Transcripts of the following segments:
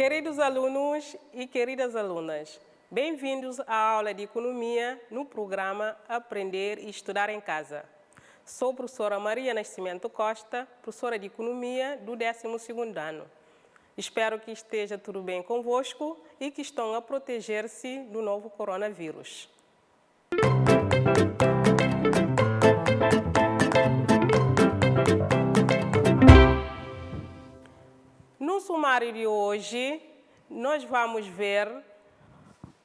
Queridos alunos e queridas alunas, bem-vindos à aula de Economia no programa Aprender e Estudar em Casa. Sou a professora Maria Nascimento Costa, professora de Economia do 12º ano. Espero que esteja tudo bem convosco e que estão a proteger-se do novo coronavírus. No sumário de hoje, nós vamos ver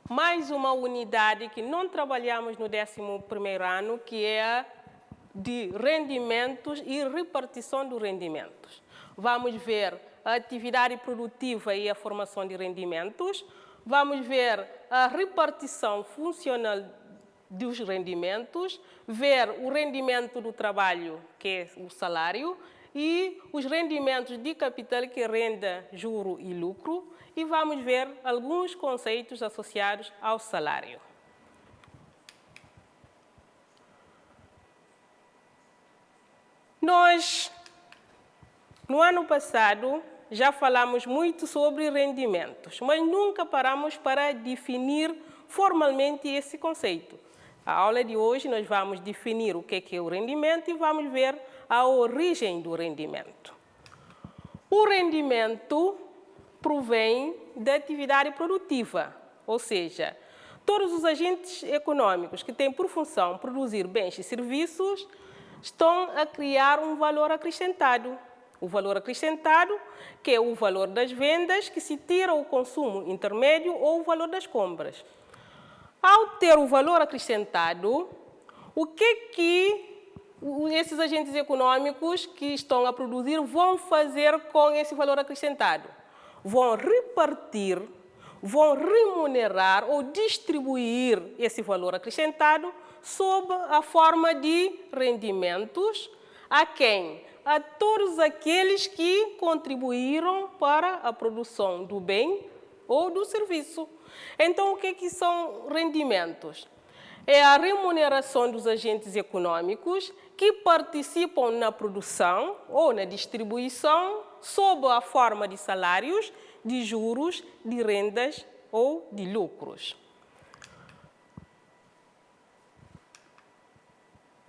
mais uma unidade que não trabalhamos no 11º ano, que é a de rendimentos e repartição dos rendimentos. Vamos ver a atividade produtiva e a formação de rendimentos. Vamos ver a repartição funcional dos rendimentos, ver o rendimento do trabalho, que é o salário, e os rendimentos de capital, que é renda, juro e lucro, e vamos ver alguns conceitos associados ao salário. Nós, no ano passado, já falamos muito sobre rendimentos, mas nunca paramos para definir formalmente esse conceito. A aula de hoje nós vamos definir o que é o rendimento e vamos ver a origem do rendimento. O rendimento provém da atividade produtiva, ou seja, todos os agentes econômicos que têm por função produzir bens e serviços estão a criar um valor acrescentado. O valor acrescentado, que é o valor das vendas, que se tira o consumo intermédio ou o valor das compras. Ao ter o valor acrescentado, o que esses agentes econômicos que estão a produzir vão fazer com esse valor acrescentado? Vão repartir, vão remunerar ou distribuir esse valor acrescentado sob a forma de rendimentos. A quem? A todos aqueles que contribuíram para a produção do bem ou do serviço. Então, o que são rendimentos? É a remuneração dos agentes econômicos que participam na produção ou na distribuição sob a forma de salários, de juros, de rendas ou de lucros.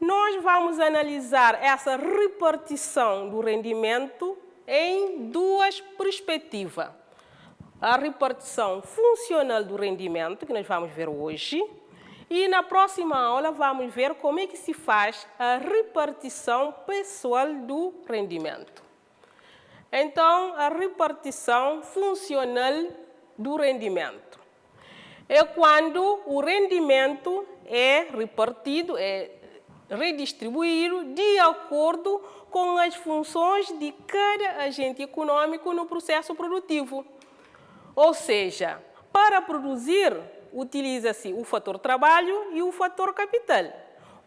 Nós vamos analisar essa repartição do rendimento em duas perspectivas. A repartição funcional do rendimento, que nós vamos ver hoje, e na próxima aula vamos ver como é que se faz a repartição pessoal do rendimento. Então, a repartição funcional do rendimento é quando o rendimento é repartido, é redistribuído de acordo com as funções de cada agente econômico no processo produtivo. Ou seja, para produzir, utiliza-se o fator trabalho e o fator capital.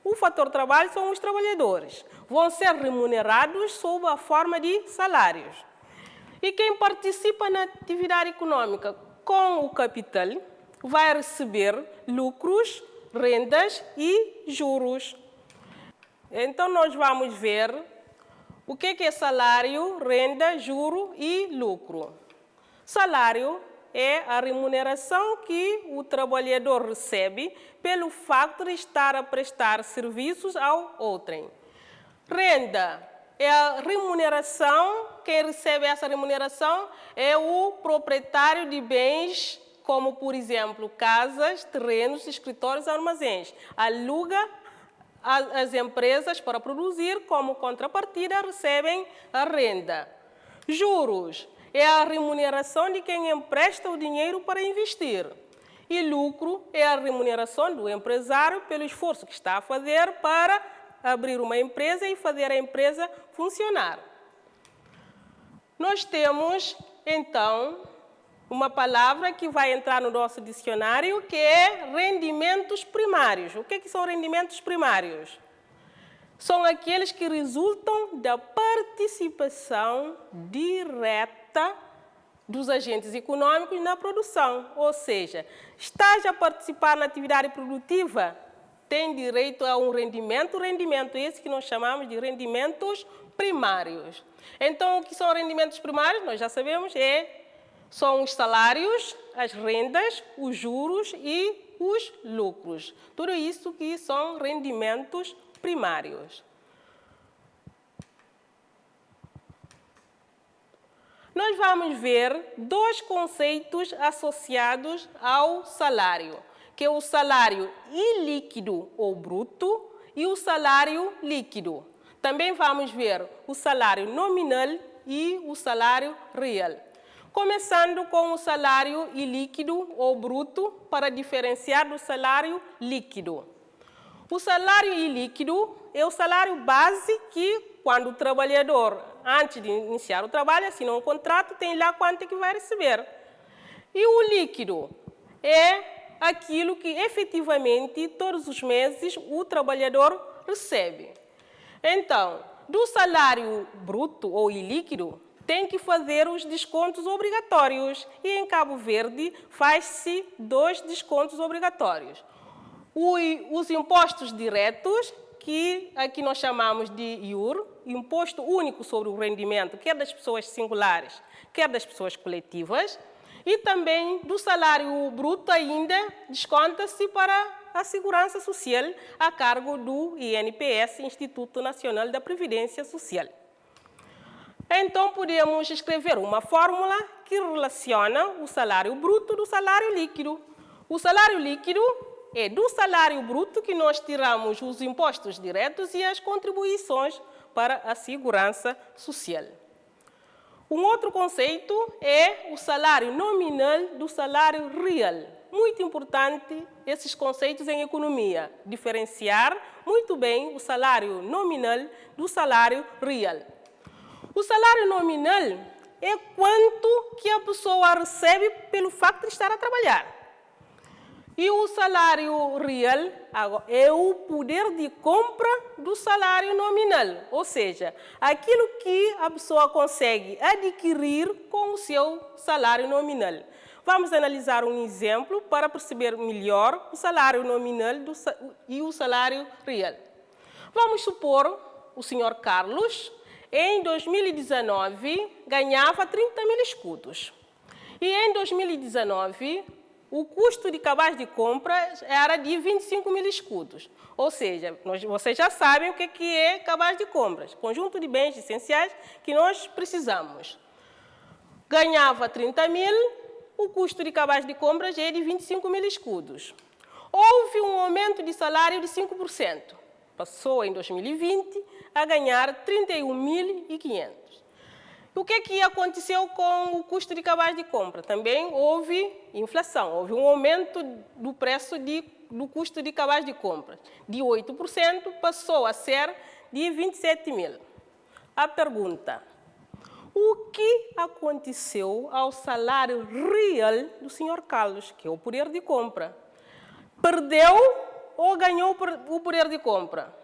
O fator trabalho são os trabalhadores. Vão ser remunerados sob a forma de salários. E quem participa na atividade econômica com o capital vai receber lucros, rendas e juros. Então, nós vamos ver o que é salário, renda, juro e lucro. Salário é a remuneração que o trabalhador recebe pelo facto de estar a prestar serviços ao outrem. Renda é a remuneração, quem recebe essa remuneração é o proprietário de bens, como, por exemplo, casas, terrenos, escritórios, armazéns. Aluga as empresas para produzir, como contrapartida recebem a renda. Juros é a remuneração de quem empresta o dinheiro para investir. E lucro é a remuneração do empresário pelo esforço que está a fazer para abrir uma empresa e fazer a empresa funcionar. Nós temos, então, uma palavra que vai entrar no nosso dicionário, que é rendimentos primários. O que são rendimentos primários? São aqueles que resultam da participação direta dos agentes econômicos na produção. Ou seja, estás a participar na atividade produtiva, tem direito a um rendimento esse que nós chamamos de rendimentos primários. Então, o que são rendimentos primários? Nós já sabemos, é São os salários, as rendas, os juros e os lucros. Tudo isso que são rendimentos primários. Nós vamos ver dois conceitos associados ao salário, que é o salário ilíquido ou bruto e o salário líquido. Também vamos ver o salário nominal e o salário real. Começando com o salário ilíquido ou bruto, para diferenciar do salário líquido. O salário ilíquido é o salário base que, quando o trabalhador, antes de iniciar o trabalho, assina um contrato, tem lá quanto é que vai receber. E o líquido é aquilo que, efetivamente, todos os meses, o trabalhador recebe. Então, do salário bruto ou ilíquido, tem que fazer os descontos obrigatórios. E em Cabo Verde faz-se 2 descontos obrigatórios. Os impostos diretos, que aqui nós chamamos de IUR, Imposto Único sobre o Rendimento, quer das pessoas singulares, quer das pessoas coletivas. E também do salário bruto ainda desconta-se para a Segurança Social a cargo do INPS, Instituto Nacional da Previdência Social. Então, podemos escrever uma fórmula que relaciona o salário bruto do salário líquido. O salário líquido é do salário bruto que nós tiramos os impostos diretos e as contribuições para a Segurança Social. Um outro conceito é o salário nominal do salário real. Muito importante esses conceitos em economia, diferenciar muito bem o salário nominal do salário real. O salário nominal é quanto que a pessoa recebe pelo facto de estar a trabalhar. E o salário real é o poder de compra do salário nominal, ou seja, aquilo que a pessoa consegue adquirir com o seu salário nominal. Vamos analisar um exemplo para perceber melhor o salário nominal e o salário real. Vamos supor o senhor Carlos, em 2019, ganhava 30 mil escudos. E em 2019, o custo de cabaz de compras era de 25 mil escudos. Ou seja, vocês já sabem o que é cabaz de compras. Conjunto de bens essenciais que nós precisamos. Ganhava 30 mil, o custo de cabaz de compras é de 25 mil escudos. Houve um aumento de salário de 5%. Passou em 2020 a ganhar 31.500. O que aconteceu com o custo de cabaz de compra? Também houve inflação, houve um aumento do preço do custo de cabaz de compra. De 8% passou a ser de 27 mil. A pergunta: o que aconteceu ao salário real do Sr. Carlos, que é o poder de compra? Perdeu ou ganhou o poder de compra?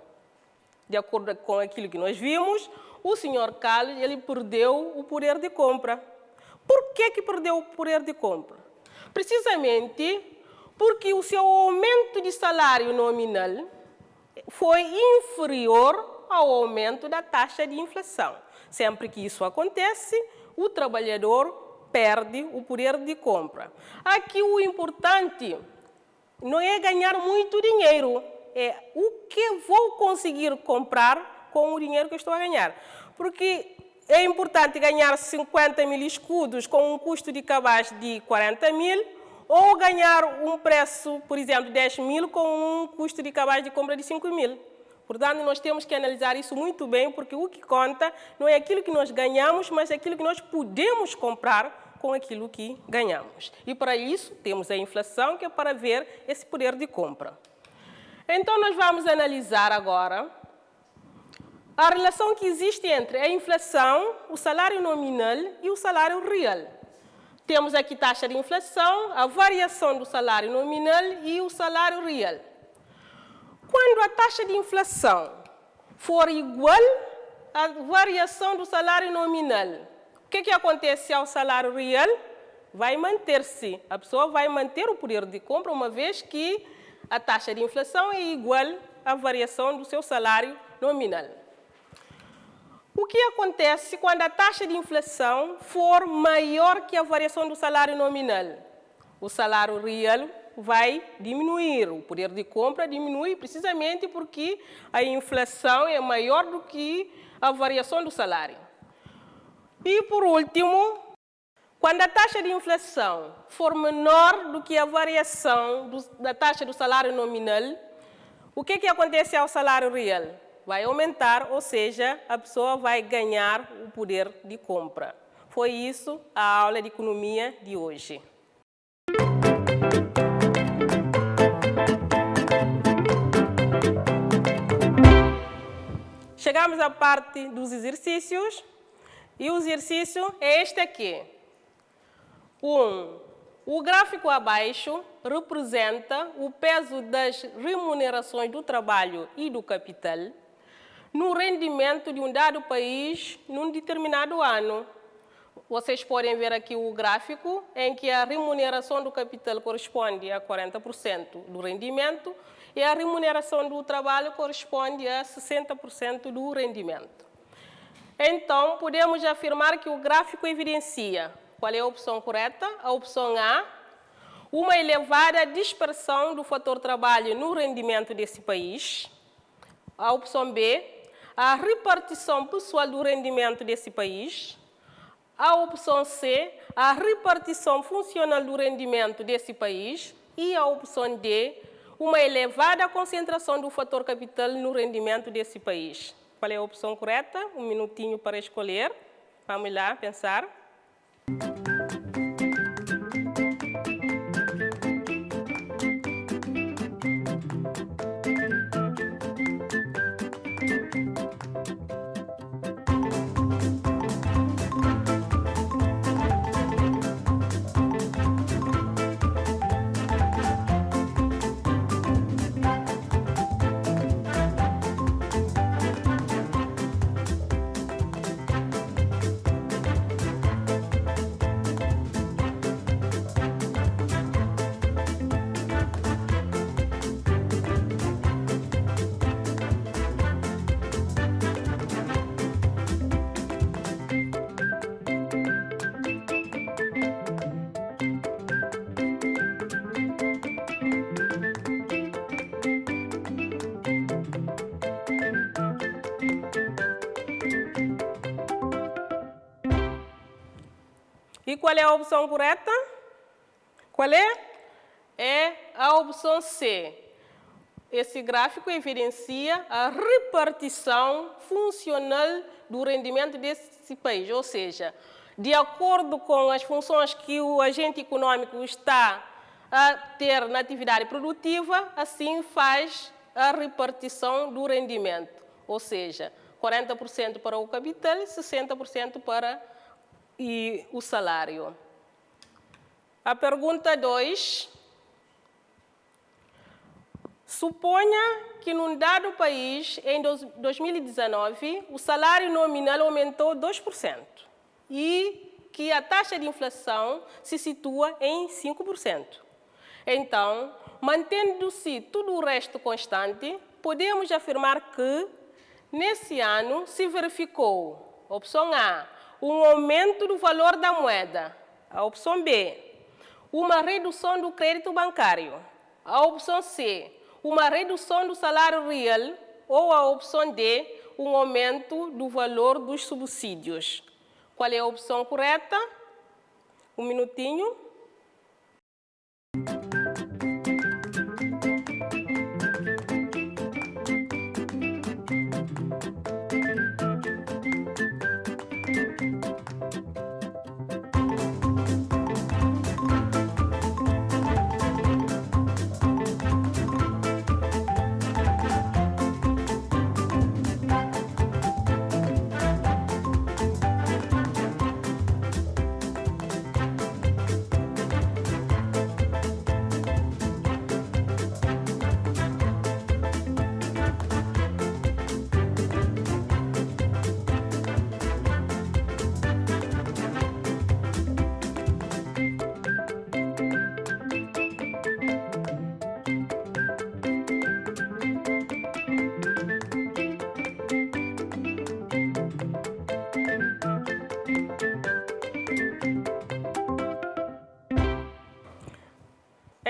De acordo com aquilo que nós vimos, o Sr. Carlos ele perdeu o poder de compra. Por que perdeu o poder de compra? Precisamente porque o seu aumento de salário nominal foi inferior ao aumento da taxa de inflação. Sempre que isso acontece, o trabalhador perde o poder de compra. Aqui o importante não é ganhar muito dinheiro, é o que vou conseguir comprar com o dinheiro que eu estou a ganhar. Porque é importante ganhar 50 mil escudos com um custo de cabaz de 40 mil ou ganhar um preço, por exemplo, 10 mil com um custo de cabaz de compra de 5 mil. Portanto, nós temos que analisar isso muito bem, porque o que conta não é aquilo que nós ganhamos, mas aquilo que nós podemos comprar com aquilo que ganhamos. E para isso temos a inflação, que é para ver esse poder de compra. Então, nós vamos analisar agora a relação que existe entre a inflação, o salário nominal e o salário real. Temos aqui taxa de inflação, a variação do salário nominal e o salário real. Quando a taxa de inflação for igual à variação do salário nominal, o que acontece ao salário real? Vai manter-se. A pessoa vai manter o poder de compra, uma vez que a taxa de inflação é igual à variação do seu salário nominal. O que acontece quando a taxa de inflação for maior que a variação do salário nominal? O salário real vai diminuir, o poder de compra diminui precisamente porque a inflação é maior do que a variação do salário. E, por último, quando a taxa de inflação for menor do que a variação da taxa do salário nominal, o que acontece ao salário real? Vai aumentar, ou seja, a pessoa vai ganhar o poder de compra. Foi isso a aula de economia de hoje. Chegamos à parte dos exercícios, e o exercício é este aqui. O gráfico abaixo representa o peso das remunerações do trabalho e do capital no rendimento de um dado país num determinado ano. Vocês podem ver aqui o gráfico em que a remuneração do capital corresponde a 40% do rendimento e a remuneração do trabalho corresponde a 60% do rendimento. Então, podemos afirmar que o gráfico evidencia, qual é a opção correta? A opção A, uma elevada dispersão do fator trabalho no rendimento desse país. A opção B, a repartição pessoal do rendimento desse país. A opção C, a repartição funcional do rendimento desse país. E a opção D, uma elevada concentração do fator capital no rendimento desse país. Qual é a opção correta? Um minutinho para escolher. Vamos lá pensar. E qual é a opção correta? Qual é? É a opção C. Esse gráfico evidencia a repartição funcional do rendimento desse país, ou seja, de acordo com as funções que o agente econômico está a ter na atividade produtiva, assim faz a repartição do rendimento, ou seja, 40% para o capital e 60% para o salário. A pergunta 2. Suponha que num dado país, em 2019, o salário nominal aumentou 2% e que a taxa de inflação se situa em 5%. Então, mantendo-se tudo o resto constante, podemos afirmar que, nesse ano, se verificou, opção A, um aumento do valor da moeda. A opção B, uma redução do crédito bancário. A opção C, uma redução do salário real. Ou a opção D, um aumento do valor dos subsídios. Qual é a opção correta? Um minutinho.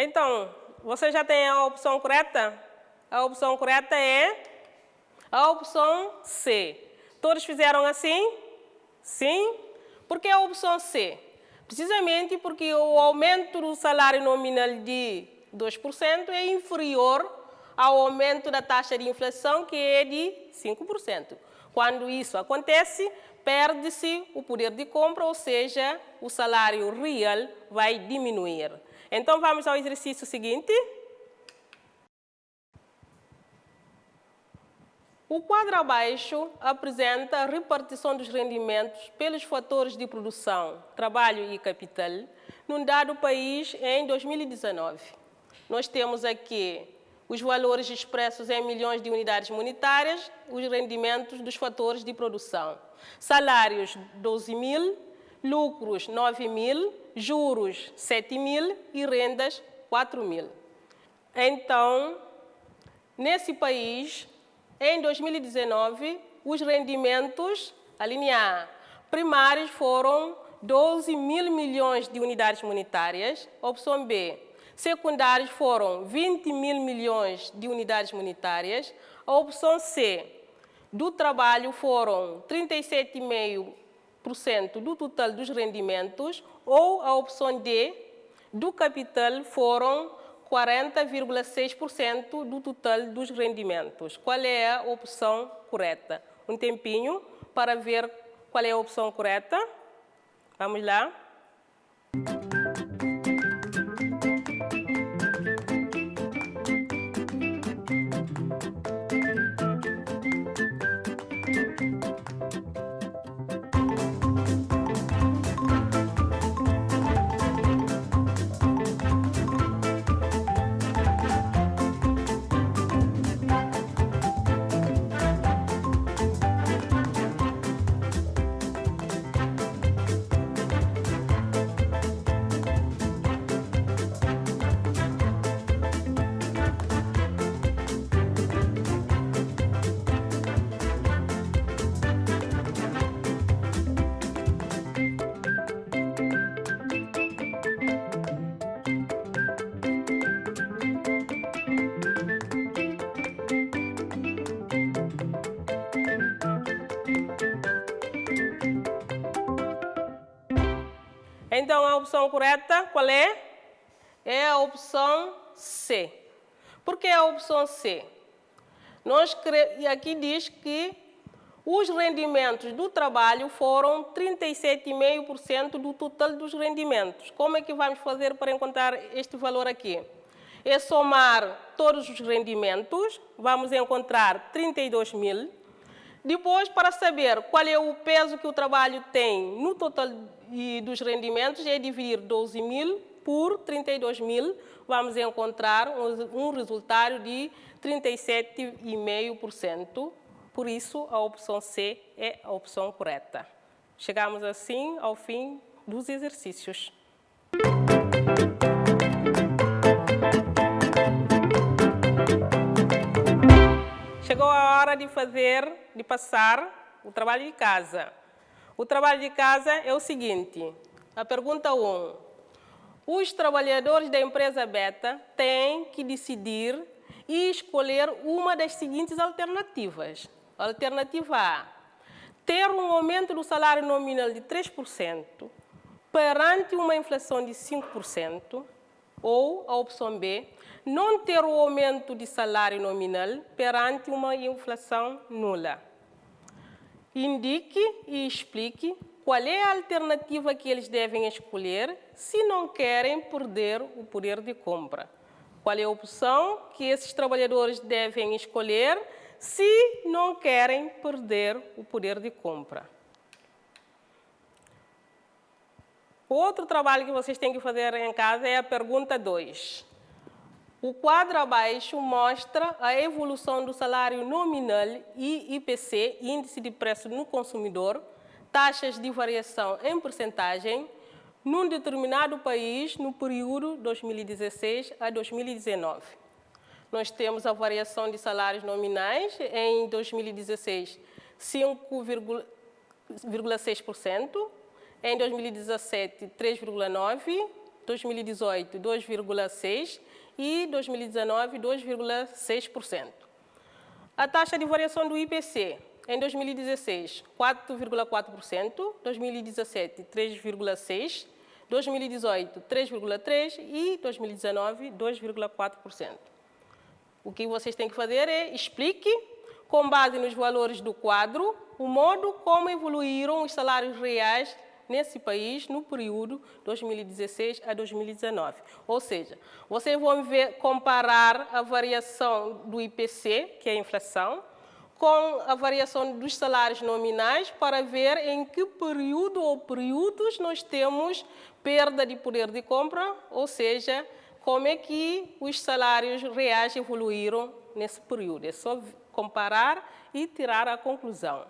Então, você já tem a opção correta? A opção correta é a opção C. Todos fizeram assim? Sim? Por que a opção C? Precisamente porque o aumento do salário nominal de 2% é inferior ao aumento da taxa de inflação, que é de 5%. Quando isso acontece, perde-se o poder de compra, ou seja, o salário real vai diminuir. Então, vamos ao exercício seguinte. O quadro abaixo apresenta a repartição dos rendimentos pelos fatores de produção, trabalho e capital num dado país em 2019. Nós temos aqui os valores expressos em milhões de unidades monetárias, os rendimentos dos fatores de produção. Salários, 12 mil, lucros, 9 mil, juros, 7 mil e rendas, 4 mil. Então, nesse país, em 2019, os rendimentos, a linha A, primários foram 12 mil milhões de unidades monetárias. Opção B, secundários foram 20 mil milhões de unidades monetárias. A opção C, do trabalho foram 37,5% do total dos rendimentos. Ou a opção D, do capital foram 40,6% do total dos rendimentos. Qual é a opção correta? Um tempinho para ver qual é a opção correta. Vamos lá. Então, a opção correta, qual é? É a opção C. Por que a opção C? E aqui diz que os rendimentos do trabalho foram 37,5% do total dos rendimentos. Como é que vamos fazer para encontrar este valor aqui? É somar todos os rendimentos, vamos encontrar 32 mil. Depois, para saber qual é o peso que o trabalho tem no total dos rendimentos, é dividir 12 mil por 32 mil. Vamos encontrar um resultado de 37,5%. Por isso, a opção C é a opção correta. Chegamos assim ao fim dos exercícios. Chegou a hora de passar o trabalho de casa. O trabalho de casa é o seguinte. A pergunta 1. Os trabalhadores da empresa Beta têm que decidir e escolher uma das seguintes alternativas. Alternativa A. Ter um aumento do salário nominal de 3% perante uma inflação de 5%. Ou a opção B. Não ter o aumento de salário nominal perante uma inflação nula. Indique e explique qual é a alternativa que eles devem escolher se não querem perder o poder de compra. Qual é a opção que esses trabalhadores devem escolher se não querem perder o poder de compra? O outro trabalho que vocês têm que fazer em casa é a pergunta 2. O quadro abaixo mostra a evolução do salário nominal e IPC, Índice de Preço no Consumidor, taxas de variação em percentagem, num determinado país no período 2016 a 2019. Nós temos a variação de salários nominais em 2016, 5,6%, em 2017, 3,9%, 2018, 2,6% e 2019, 2,6%. A taxa de variação do IPC, em 2016, 4,4%, 2017, 3,6%, 2018, 3,3% e 2019, 2,4%. O que vocês têm que fazer é explique, com base nos valores do quadro, o modo como evoluíram os salários reais nesse país no período 2016 a 2019. Ou seja, vocês vão comparar a variação do IPC, que é a inflação, com a variação dos salários nominais para ver em que período ou períodos nós temos perda de poder de compra, ou seja, como é que os salários reais evoluíram nesse período. É só comparar e tirar a conclusão.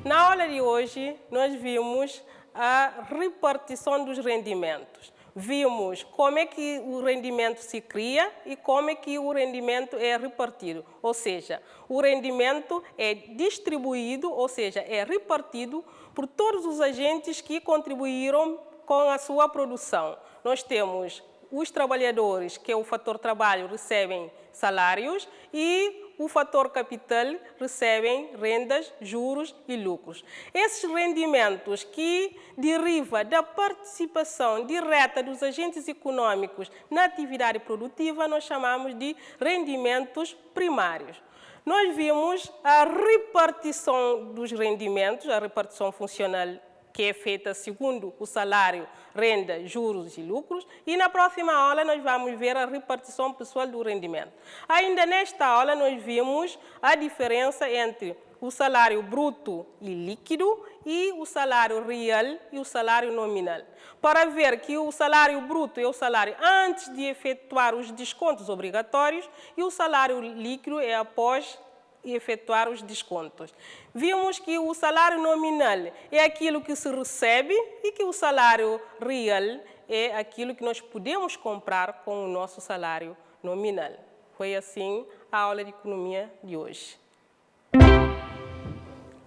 Na aula de hoje, nós vimos a repartição dos rendimentos. Vimos como é que o rendimento se cria e como é que o rendimento é repartido. Ou seja, o rendimento é distribuído, ou seja, é repartido por todos os agentes que contribuíram com a sua produção. Nós temos os trabalhadores, que é o fator trabalho, recebem salários e o fator capital recebem rendas, juros e lucros. Esses rendimentos que derivam da participação direta dos agentes econômicos na atividade produtiva, nós chamamos de rendimentos primários. Nós vimos a repartição dos rendimentos, a repartição funcional que é feita segundo o salário, renda, juros e lucros. E na próxima aula nós vamos ver a repartição pessoal do rendimento. Ainda nesta aula nós vimos a diferença entre o salário bruto e líquido e o salário real e o salário nominal. Para ver que o salário bruto é o salário antes de efetuar os descontos obrigatórios e o salário líquido é após e efetuar os descontos. Vimos que o salário nominal é aquilo que se recebe e que o salário real é aquilo que nós podemos comprar com o nosso salário nominal. Foi assim a aula de economia de hoje.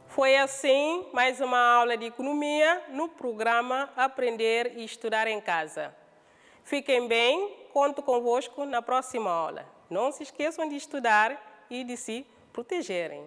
Foi assim mais uma aula de economia no programa Aprender e Estudar em Casa. Fiquem bem, conto convosco na próxima aula. Não se esqueçam de estudar e de se protegerem.